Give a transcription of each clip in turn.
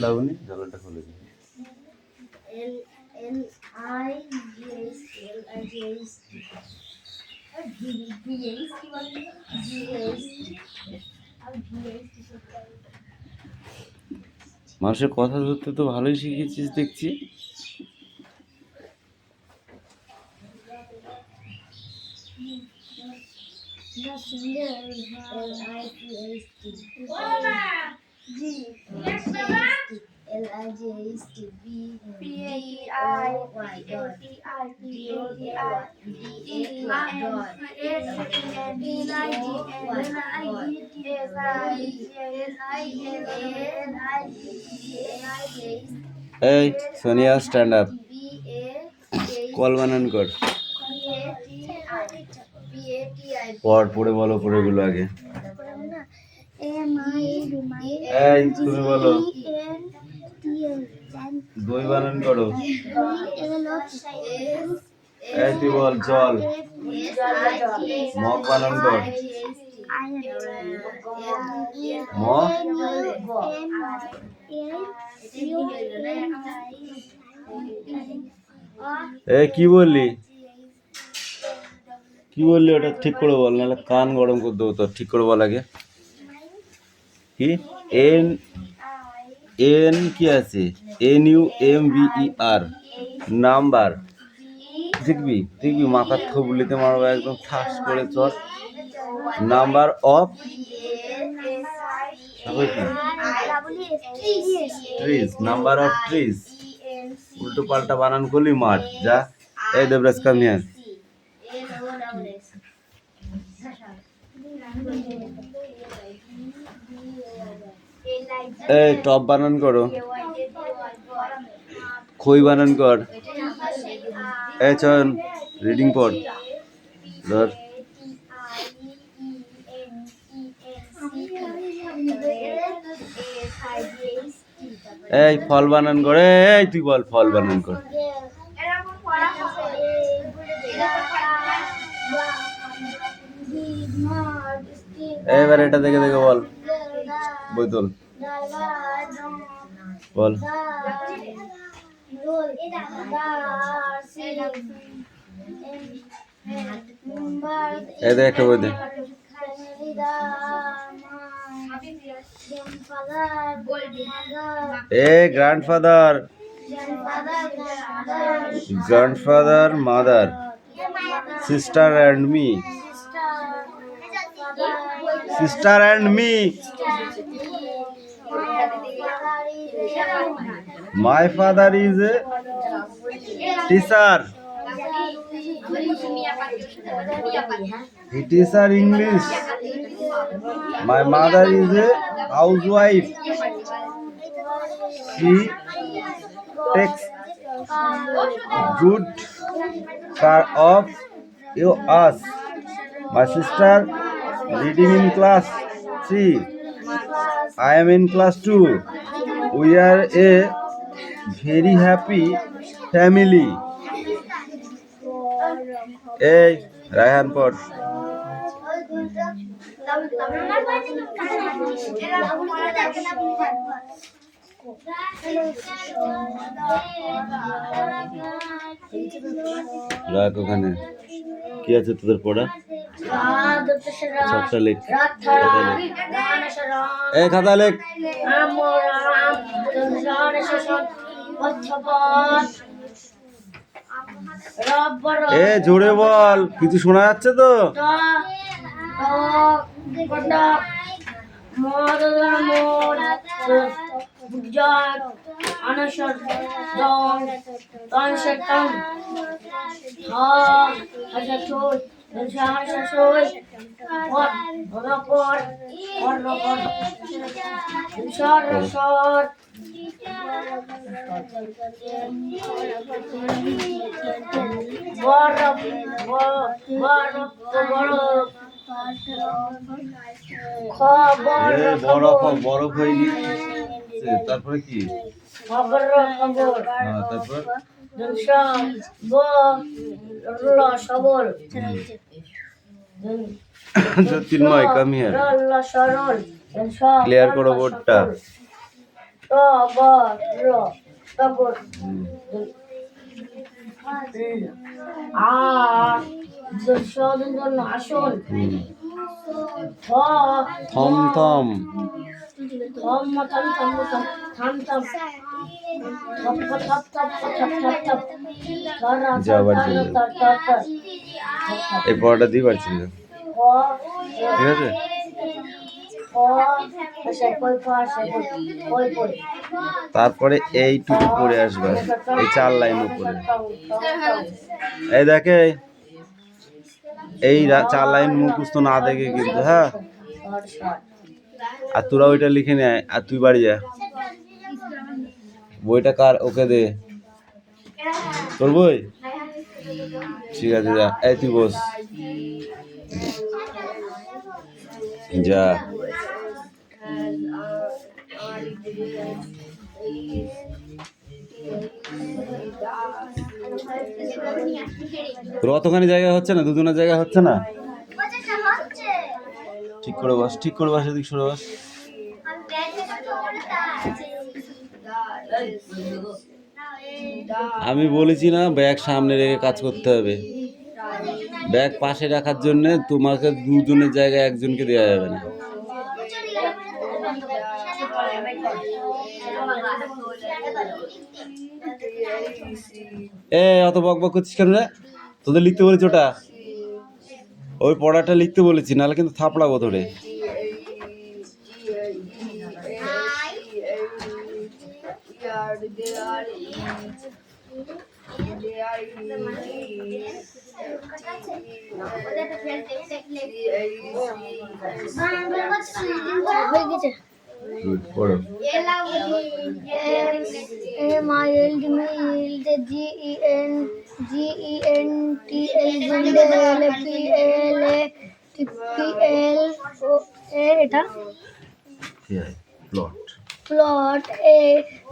লাবণী জলটা খুলে দিই। মানুষের কথা ধরতে তো ভালোই শিখেছিস দেখছি। এই সোনিয়া স্ট্যান্ড আপ, কল বানান কর, পড়ে বলো পড়েগুলো আগে। এই তুমি বলো, দই বানান করো। এই তুই বল জল, মগ বানান কর। কি বললি ওটা ঠিক করে বল, নাহলে কান গরম করে দেবো তোর। ঠিক করে বল আগে। কি এন এন কি আছে? NUMBER, number. দেখবি মাথার থবলিতে মারবো একদম ঠাস করে। চল, number of trees, number of trees. উল্টো পাল্টা বানান করলি মার যা। এই দেবরাজ কাম হিয়ার। এই টপ বানান করো, খই বানান কর। এই চল রিডিং পড়। ধর এই ফল বানান করে। এই তুই বল ফল বানান কর। এবার এটা দেখে বল, বোতল বল। এই দেখ একটা বই দে। Grandfather, mother, sister and me, My father is a teacher. He teacher English. My mother is a housewife. She takes good care of us. My sister reading in class 3. I am in class 2. We are a very happy family. এই রায়হান পড়। রাখ ওখানে। কি আছে তোদের পড়া? সবটা লেখ, এই খাতা লেখ। এ জোরে বল, কিছু শোনা যাচ্ছে তো? বরফ বরফ বরফ খবর এ বরফ বরফ হয়ে গিয়েছে, তারপরে কি? খবর খবর হ্যাঁ, তারপর সবল জ্যোতির্ময় কাম হিয়ার, সরল ক্লিয়ার করো বোর্ডটা। তবর আসন থম থম, যা বাড়ি চলে যাও। এই পড়াটা দিয়ে বাড়ি চলে যাও, ঠিক আছে? তারপরে এইটুকু পড়ে আসবে, এই 4 লাইন উপরে। এই দেখে এই 4 লাইন মুখস্থ না দেখে কিন্তু, হ্যাঁ। আর তোরা ওইটা লিখে নে, আর তুই বাড়ি যা। বইটা কার? ওকে দে। তোর বই? ঠিক আছে, যা। এই তুই বস, যা। তোর অতখানি জায়গা হচ্ছে না, দুজনের জায়গা হচ্ছে না। ঠিক করে বস, ঠিক করে বস, এদিক সরে বস। আমি বলেছি না ব্যাগ সামনে রেখে কাজ করতে হবে। ব্যাগ পাশে রাখার জন্য তোমাকে দুজনের জায়গায় একজনকে দেওয়া যাবে না। এ অত বক বক করছিস কেন রে? তোদের লিখতে বলেছি ওটা, ওই পড়াটা লিখতে বলেছি, নাহলে কিন্তু থাপড়াবো তোরে। পড়ো। এটা plot plot a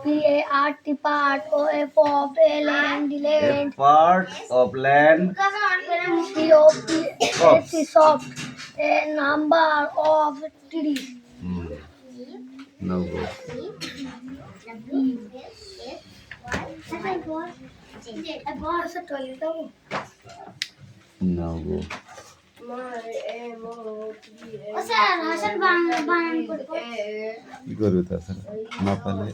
p a r t part o f of land land part of land c o p s soft a number of trees নাও গো, নাও গো। কি করবে তাছাড়া না পারলে?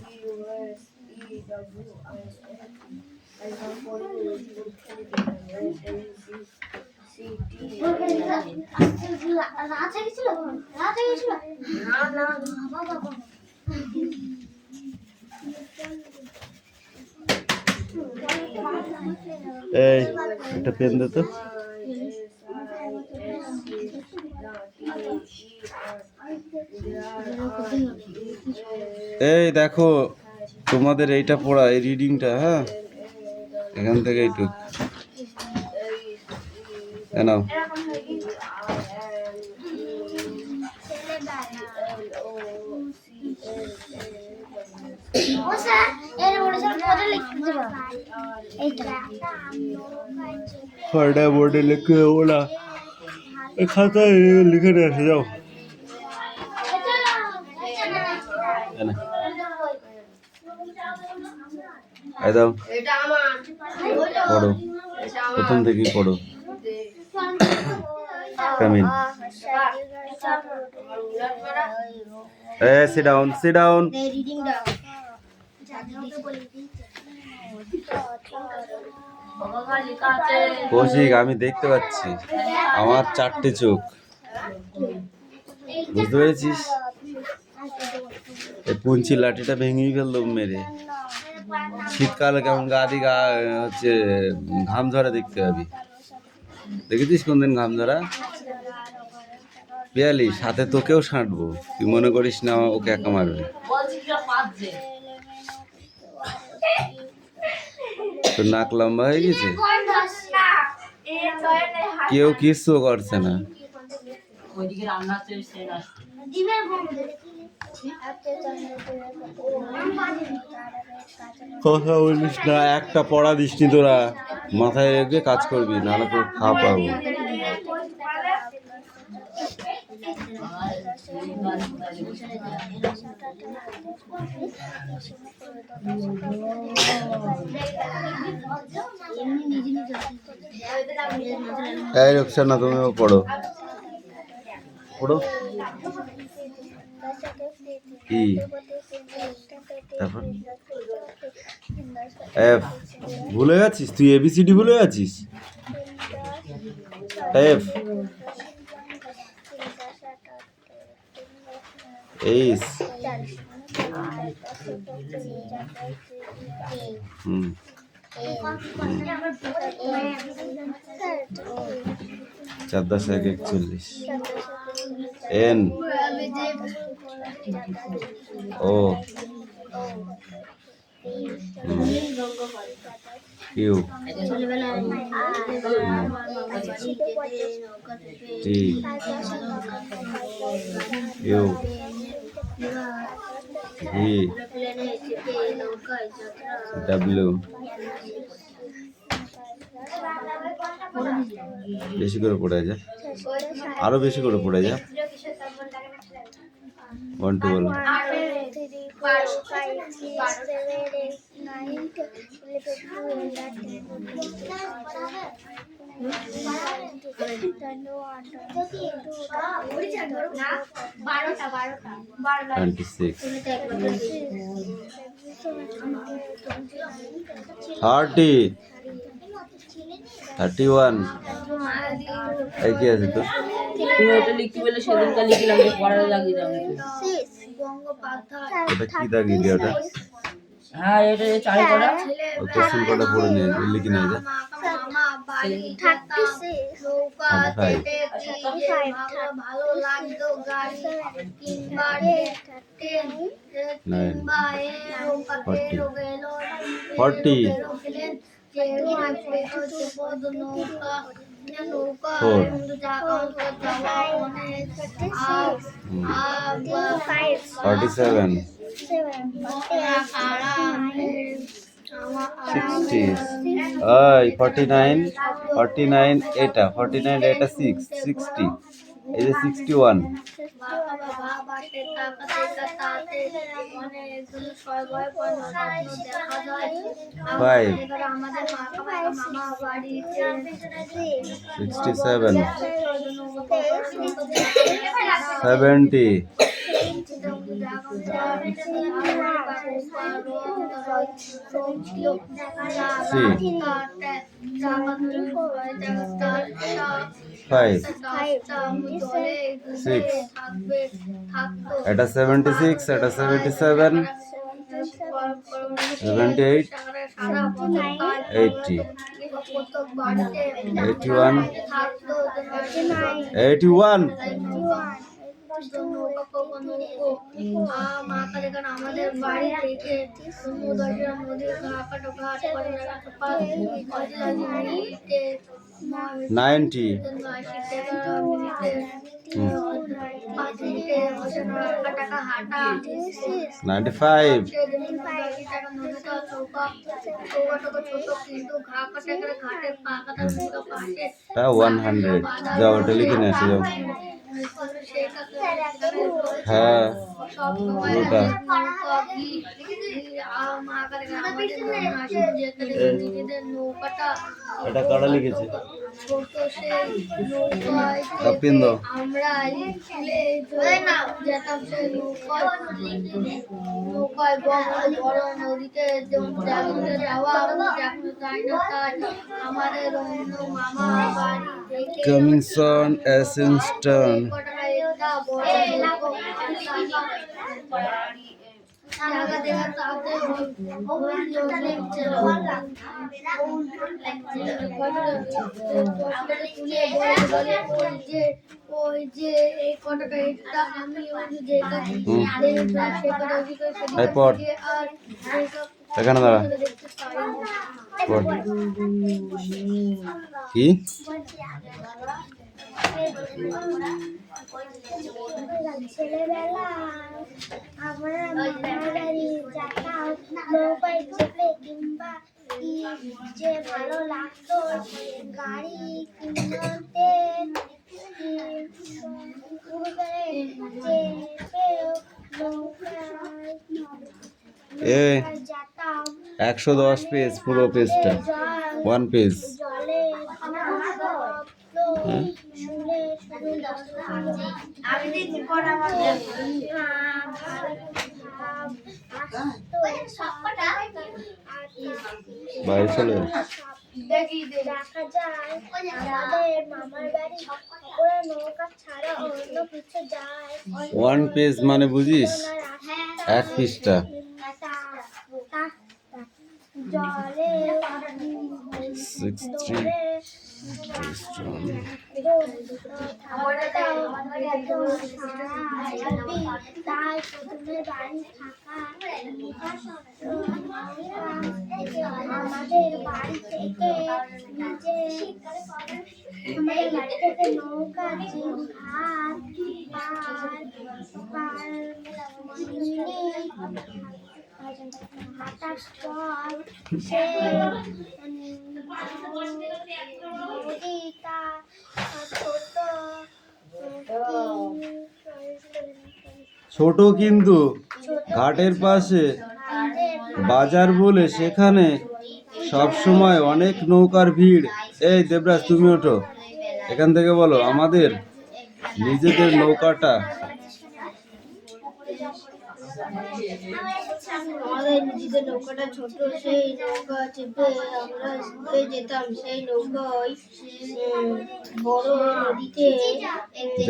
এই একটা পেন দে তো। এই দেখো তোমাদের এইটা পড়া, এই রিডিংটা, হ্যাঁ, এখান থেকে এইটুক নাও। বোর্ডে লিখে ওরা খাতায় লিখে নিয়ে আসে, যাও। দাও, পড়ো, প্রথম থেকেই পড়ো। Come in. sit down, sit down. Koushik, আমি দেখতে পাচ্ছি, আমার 4টে চোখ, বুঝতে পেরেছিস? এই পুঞ্চি লাঠিটা ভেঙেই ফেললো মেরে। শীতকালে কেমন গা হচ্ছে ঘাম ঝরা দেখতে পাবি। দেখেছিস কোনদিন ঘাম ঝরা? পিয়ালি সাথে তোকেও ছাঁটবো, তুই মনে করিস না ওকে একা মারবে। তোর নাক লম্বা হয়ে গেছে, কেউ কিচ্ছু করছে না। কথা বলিস না, একটা পড়া দিসনি তোরা, মাথায় রেখে কাজ করবি, নাহলে তোর খাওয়া পাবো। এই রোকসানা, তুমিও পড়ো পড়ো। কি তারপর এফ ভুলে গেছিস তুই? এবিসিডি ভুলে গেছিস? এফ, এইচ, হুম, 4-1-41, N, O, Q, T, U, V, W. বেশি করে পড়ে যা, আরো বেশি করে পড়ে যা। 1 2 বলো। 26, 30, 31। এই কি আছে তো? তুমি ওটা লিখতে বলে সেদিনকার লিখলাম যে পড়ার লাগিয়ে যাবে। ওটা কি দাগিয়ে দিয়ে ওটা? হ্যাঁ, এটা চালু করা। ও কোশ্চেন কোডটা পড়ে নিয়ে লিখে নিয়ে যা। 40, 47, 60, 49, এটা 49, এটা 6, 60, এই যে 61, 5, 67, 70, 5, 6, এটা 76, এটা 77, 78, 80, 81, 81, আমাদের বাড়ি থেকে 90, 95, 100। যাও ওটা লিখে নিয়ে আসো, যাও। হ্যাঁ, পুরোটা। এটা কারা লিখেছে? অপিন্দ। আমরা যেতাম সেই নৌকায় বড় নদীতে যাওয়া যাই না, তাই আমাদের অন্য মামা বাড়ি থেকে Coming soon, Asinston. এখানে দাঁড়া। পড়। কি ছেলেবেলা আমরা মামার বাড়ি যেতাম নৌকায় চেপে, কিংবা কি যে ভালো লাগতো গাড়ি কিনতে, চেপে এ যেতাম 110 পেজ, পুরো পেজটা 1 পেজ। জলে শুনে বাইরে চলে দেখা যায় আমাদের মামার বাড়ি ওরা নৌকা ছাড়া অন্য কিছু যায়। 1 পেজ মানে বুঝিস 1 পৃষ্ঠা। জলে 63 তাই প্রথমে বাড়ি থাকা আমাদের বাড়ি থেকে নৌকা হাঁটার পর সে নদীটা ছোট কিন্তু ঘাটের পাশে বাজার বলে সেখানে সব সময় অনেক নৌকার ভিড়। এই দেবরাজ তুমি ওঠো, এখান থেকে বলো আমাদের নিজেদের নৌকাটা। আমাদের নিজেদের নৌকাটা ছোট, সেই নৌকা চেপে আমরা স্কুলে যেতাম। সেই নৌকায় বড় নদীতে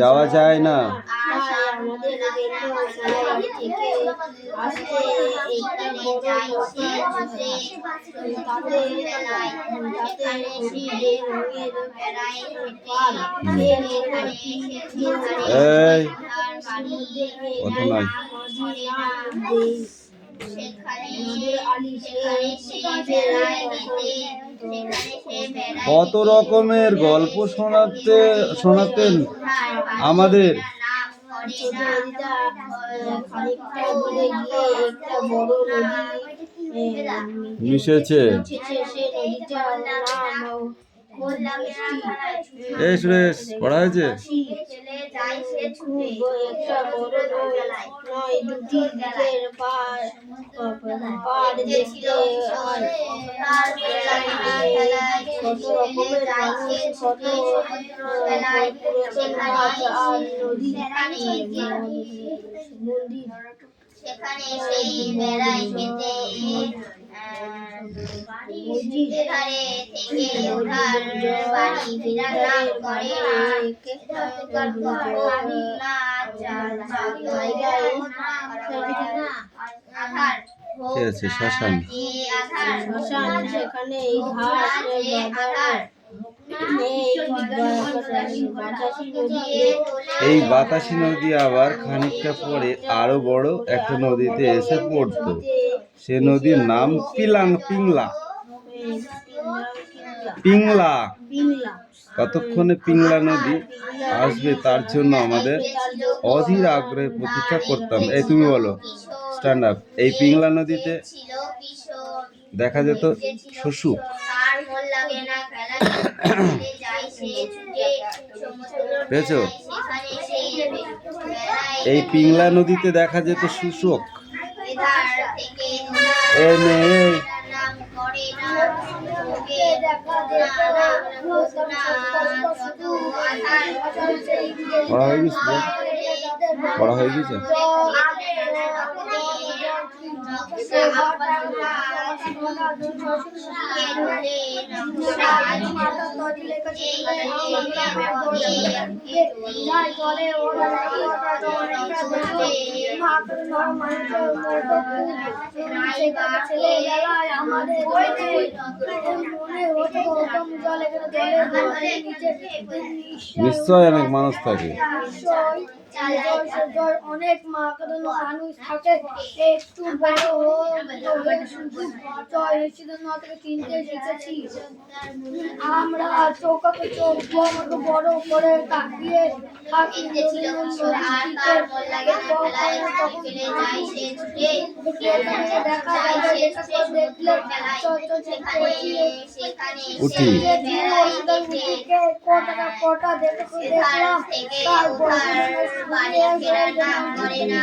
যাওয়া যায় না। তাই আমাদের বাড়ি থেকে আসতে একটা বড় নৌকা আছে, তাতে হলুদে রঙের পাল। সেই নৌকাটি এই কথা নয়। কত রকমের গল্প শোনাতেন আমাদের। ছোট নদীটা খানিকটা দূরে গিয়ে একটা বড় নদী মিশেছে। সেই নদীটার নাম এই সুরেশ পড়া হয়েছে। খুব একটা বড় নয়, দুটি দিকের পাড় দেখতে হয়। কত রকমের মানুষ, কত পুরাতন গাছ আর মন্দির। সেখানে সেই বেড়ায় খেতে ধারে থেকে ওঠার বাড়ি ফেরার নাম করে ঠিক আছে, শ্মশান। শ্মশান, সেখানে এই ঘাট বাঁধার এই বাতাসি নদী আবার খানিকটা পরে আরো বড় একটা নদীতে এসে পড়তো। সে নদীর নাম পিংলা। কতক্ষণে পিংলা নদী আসবে তার জন্য আমাদের অধীর আগ্রহে প্রতীক্ষা করতাম। এই তুমি বলো, স্ট্যান্ড আপ। এই পিংলা নদীতে দেখা যেত শুশুক। বুঝেছো? এই পিংলা নদীতে দেখা যেত শুশুক। পড়া হয়ে গেছে। নিশ্চয় অনেক মানুষ থাকে। অনেক মাকাদুন মানুষ থাকে একটু বড় হয়ে শুধু থেকে কিনতে শিখেছি আমরা চৌকাকে চোখ বড় করে তাকিয়ে থাকি ছিল কিশোর আর তার মন লাগে না খেলায় হারিয়ে ফেলে যায় সে ছুটে দেখা যায় যায় সে ছুটে দেখলে সেখানে উঠি। কটা দেখলাম তার বাড়ি ফেরার নাম করে না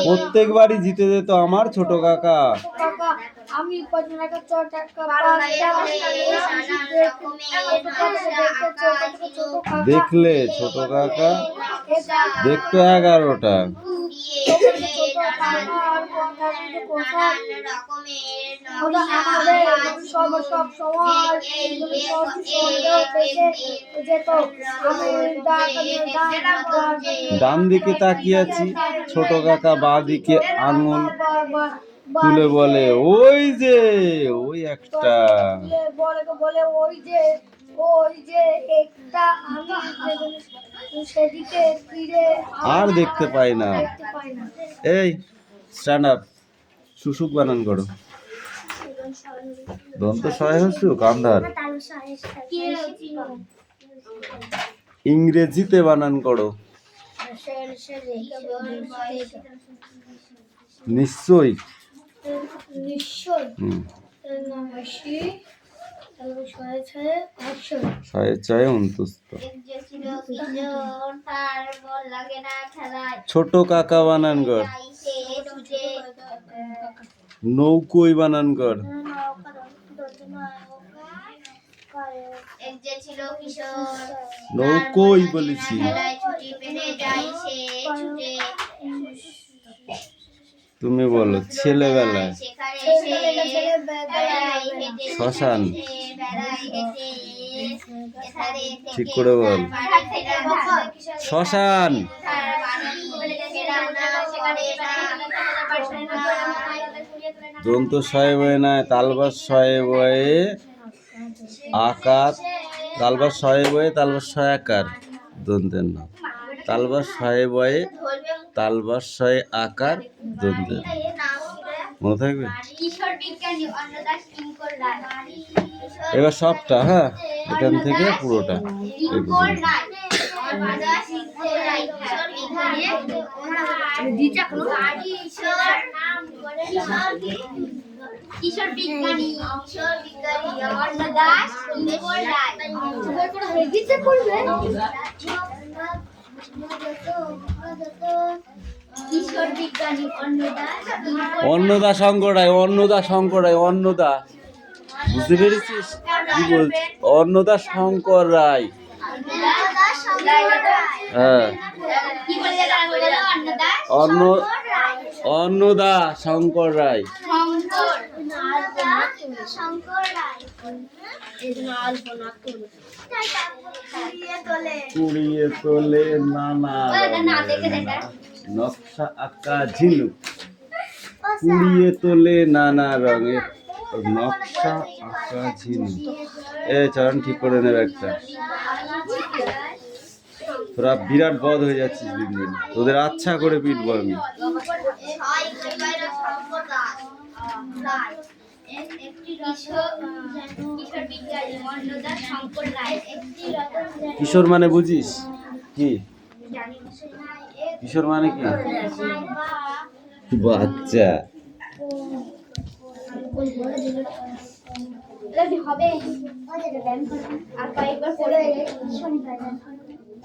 প্রত্যেকবারই জিতে যেত আমার ছোট কাকা। আমি দেখলে ছোট কাকা দেখতো 11টা। সব সময় ডান দিকে তাকিয়ে আছি, ছোট কাকা বাঁ দিকে আঙুল তুলে বলে ওই যে ওই একটা। বলে ওই যে একটা আমি সেদিকে ফিরে আর দেখতে পাই না। দেখতে পাই না। এই স্ট্যান্ড আপ, শুশুক বানান করো। দন্ত সহায় হচ্ছু কান্ধার। ইংরেজিতে বানান করো। নিশ্চয়ই। নিশ্চয় ছয়ে ছয়ে অন্তুস্ত। ছোট কাকা বানান কর। নৌকোই বানান কর। নৌকোই বলেছি। তুমি বলো ছেলেবেলায়। শ্মশান। ঠিক করে বল। শ্মশান। দন্ত শয়ে বয়ে নয়, তালবাস শয়ে বয়ে আকার। তালবাস শয়ে বয়ে তালবাস শয়ে আকার দন্তের নাম। তালবাস শয়ে বয়ে তালবাস শয়ে আকার দন্তের। মনে থাকবে? এবার সবটা, হ্যাঁ, এখান থেকে পুরোটা। কিশোর বিজ্ঞানী অন্ন দাস কিশোর বিজ্ঞানী অন্নদা শঙ্কর রায়। অন্নদা শঙ্কর রায়। অন্নদা, বুঝতে পেরেছিস কি বলছি? অন্নদা শঙ্কর রায়। হ্যাঁ, অন্নদা শঙ্কর রায়। কুড়িয়ে তোলে নানা নকশা আঁকা ঝিনুক। কুড়িয়ে তোলে নানা রঙের নকশা আঁকা ঝিনুক। চরণ ঠিক করে নেবে একটা। তোরা বিরাট বধ হয়ে যাচ্ছিস দিন দিন। তোদের আচ্ছা করে পিটবো আমি। কিশোর মানে বুঝিস কি? কিশোর মানে কি? বাচ্চা।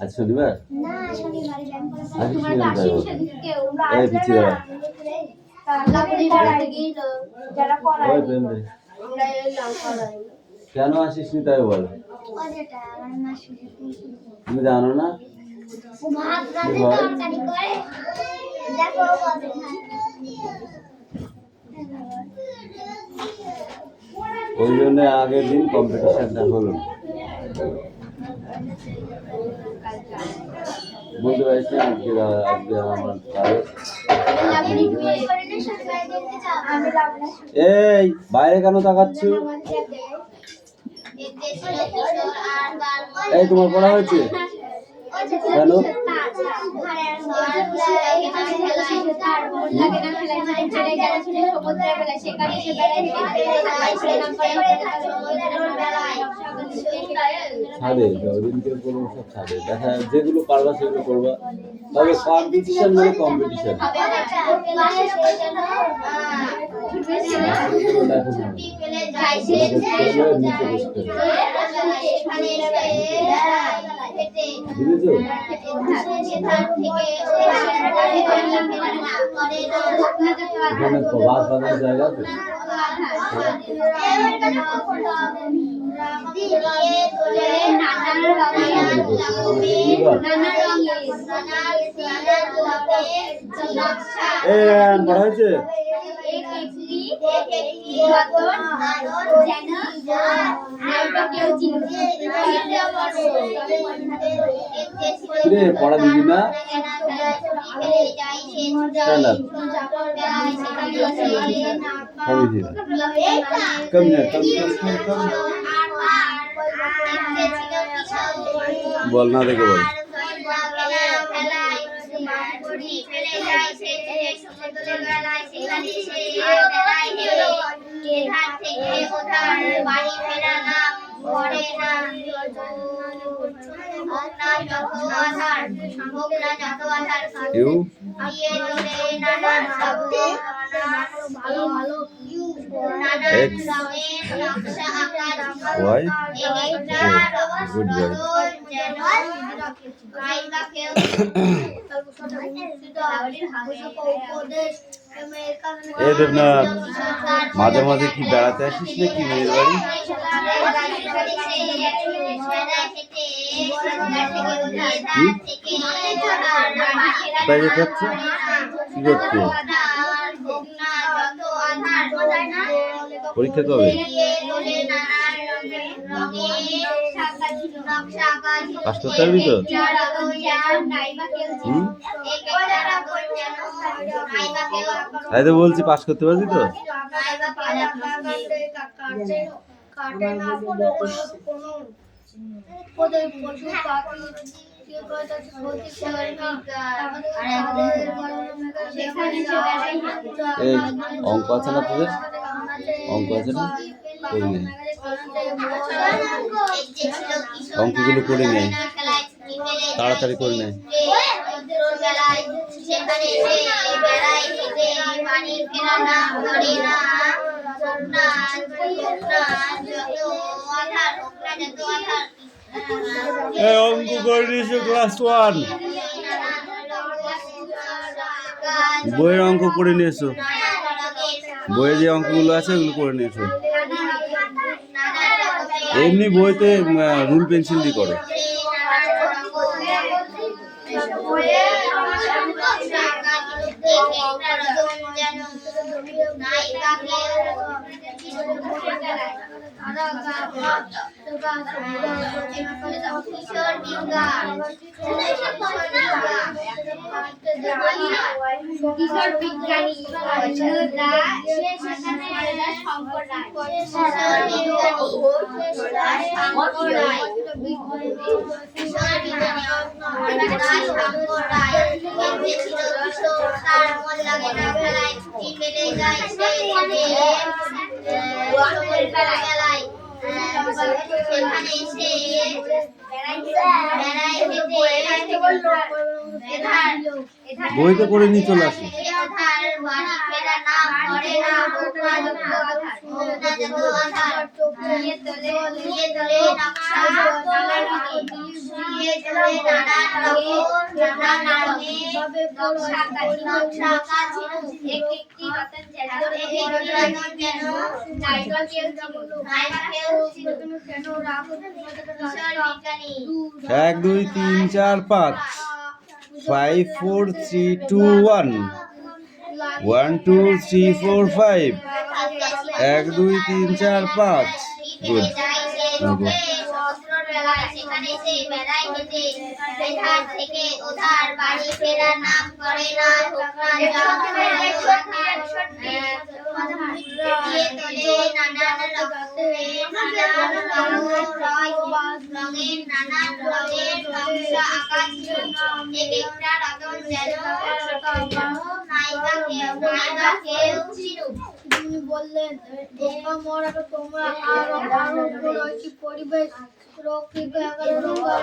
আজ শনিবার? কেন আসিস নি তাই বল। তুমি জানো না? ওই জন্য আগের দিন কম্পিটিশনটা হলো। বুঝতে পারছি আজকে আজকে আমার এই বাইরে কেন তাকাচ্ছ? এই তোমার পড়া হয়েছে কেন? ছাদে ওদিনকে কোনো সব ছাদে দেখা যেগুলো পারবা সেগুলো করবা, তবে কম্পিটিশন মানে কম্পিটিশন। বুঝেছো? এখানে বাস বাঁধার জায়গা আছে। পড়া হয়েছে? পড়া দিবি না? বল না দেখে বল। X Y good boy. Debnath মাঝে মাঝে কি বেড়াতে আসিস নাকি মেয়ের বাড়ি? তাই যাচ্ছে কি করতে? পরীক্ষা কবে? পাস করতে পারবি তো? তাই তো বলছি, পাস করতে পারবি তো? অঙ্ক আছে না তোদের? অঙ্ক আছে না? করি নেই অঙ্কগুলো, করে নেই তাড়াতাড়ি করে নেই। অঙ্ক করে নিয়েছো ক্লাস 1, বইয়ের অঙ্ক করে নিয়েছো, বইয়ে যে অঙ্কগুলো আছে ওগুলো করে নিয়েছো। এমনি বইতে রুল পেন্সিল দিয়ে করো। কিশোর বিজ্ঞানী বইতে করে নিয়ে চলে আসো। এক 2 3 4 5 5 4 3 2 1 1 2 3 4 5 1 2 3 4 5 গুড। যায় সেখানে সে বেড়ায় হেঁটে এধার থেকে ওধার বাড়ি ফেরার নাম করে না হোক না দিয়ে তোলে নানান রঙের নানান রঙের নকশা আঁকা ছিল এক একটা রতন যেন নাইবা কেউ ছিল। তিনি বললেন, বোকা মোরা তোমরা আরো আরো রয়েছে পরিবেশ রক্ষিত 11 নম্বর